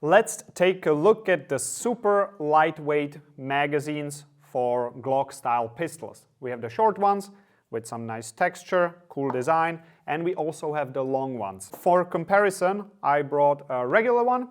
Let's take a look at the super lightweight magazines for Glock-style pistols. We have the short ones with some nice texture, cool design, and we also have the long ones. For comparison, I brought a regular one.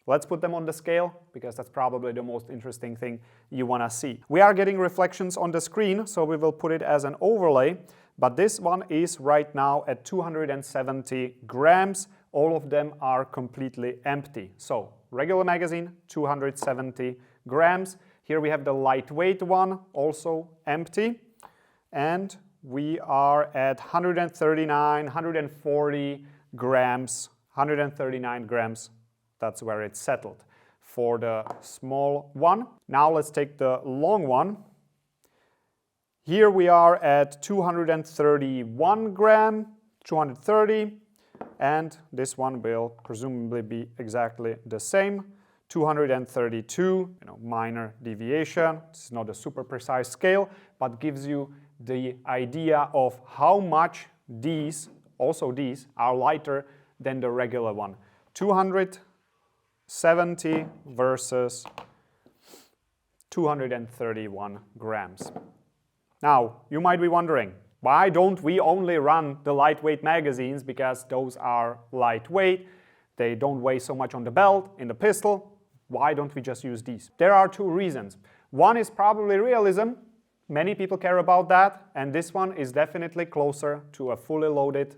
Let's put them on the scale, because that's probably the most interesting thing you want to see. We are getting reflections on the screen, so we will put it as an overlay, but this one is right now at 270 grams. All of them are completely empty. So, regular magazine, 270 grams. Here we have the lightweight one, also empty. And we are at 139, 140 grams, 139 grams. That's where it's settled for the small one. Now let's take the long one. Here we are at 231 gram, 230, and this one will presumably be exactly the same. 232, minor deviation. It's not a super precise scale, but gives you the idea of how much these are lighter than the regular one. 270 versus 231 grams. Now, you might be wondering, why don't we only run the lightweight magazines, because those are lightweight, they don't weigh so much on the belt, in the pistol. Why don't we just use these? There are two reasons. One is probably realism. Many people care about that, and this one is definitely closer to a fully loaded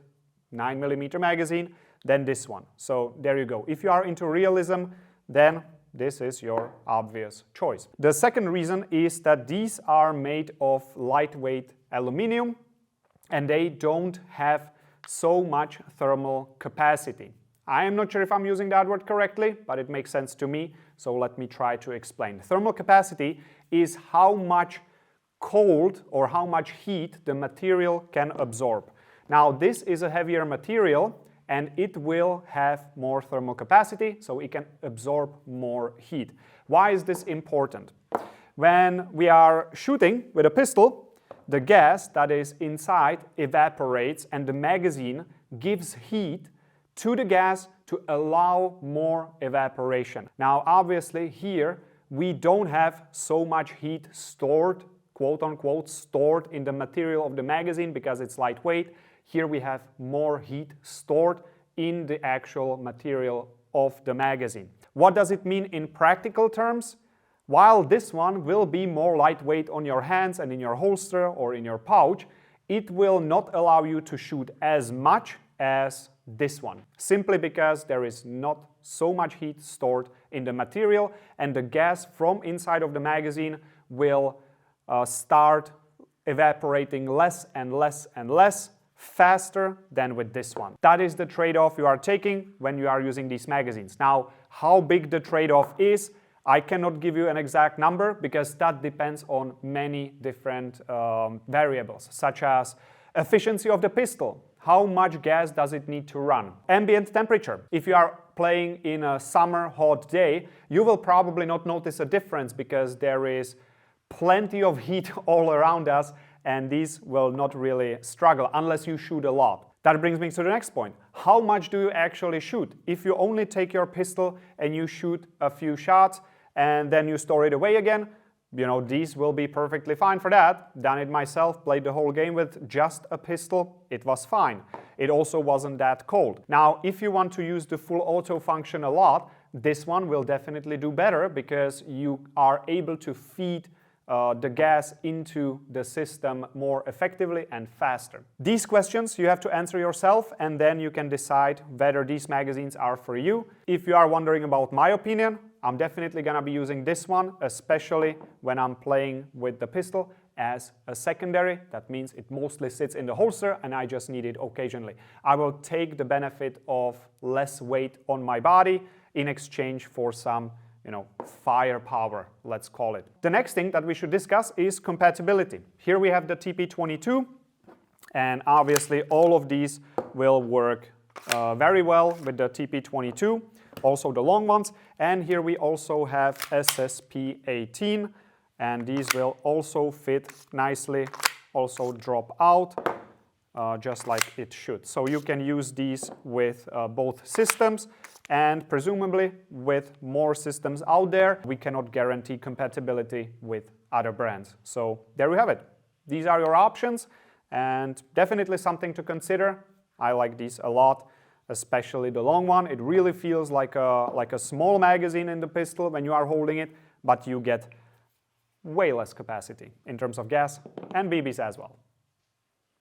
9mm magazine than this one. So there you go. If you are into realism, then this is your obvious choice. The second reason is that these are made of lightweight aluminum, and they don't have so much thermal capacity. I am not sure if I'm using that word correctly, but it makes sense to me, so let me try to explain. Thermal capacity is how much cold or how much heat the material can absorb. Now, this is a heavier material, and it will have more thermal capacity, so it can absorb more heat. Why is this important? When we are shooting with a pistol, the gas that is inside evaporates, and the magazine gives heat to the gas to allow more evaporation. Now, obviously, here we don't have so much heat stored, quote-unquote, stored in the material of the magazine because it's lightweight. Here we have more heat stored in the actual material of the magazine. What does it mean in practical terms? While this one will be more lightweight on your hands and in your holster or in your pouch, it will not allow you to shoot as much as this one, simply because there is not so much heat stored in the material, and the gas from inside of the magazine will start evaporating less and less and less faster than with this one. That is the trade-off you are taking when you are using these magazines. Now, how big the trade-off is, I cannot give you an exact number, because that depends on many different variables, such as efficiency of the pistol. How much gas does it need to run? Ambient temperature. If you are playing in a summer hot day, you will probably not notice a difference, because there is plenty of heat all around us, and these will not really struggle unless you shoot a lot. That brings me to the next point. How much do you actually shoot? If you only take your pistol and you shoot a few shots and then you store it away again, these will be perfectly fine for that. Done it myself, played the whole game with just a pistol. It was fine. It also wasn't that cold. Now, if you want to use the full auto function a lot, this one will definitely do better, because you are able to feed the gas into the system more effectively and faster. These questions you have to answer yourself, and then you can decide whether these magazines are for you. If you are wondering about my opinion, I'm definitely gonna be using this one, especially when I'm playing with the pistol as a secondary. That means it mostly sits in the holster and I just need it occasionally. I will take the benefit of less weight on my body in exchange for some firepower, let's call it. The next thing that we should discuss is compatibility. Here we have the TP22, and obviously all of these will work very well with the TP22, also the long ones. And here we also have SSP18, and these will also fit nicely, also drop out. just like it should. So you can use these with both systems, and presumably with more systems out there, we cannot guarantee compatibility with other brands. So there we have it. These are your options, and definitely something to consider. I like these a lot, especially the long one. It really feels like a small magazine in the pistol when you are holding it, but you get way less capacity in terms of gas and BBs as well.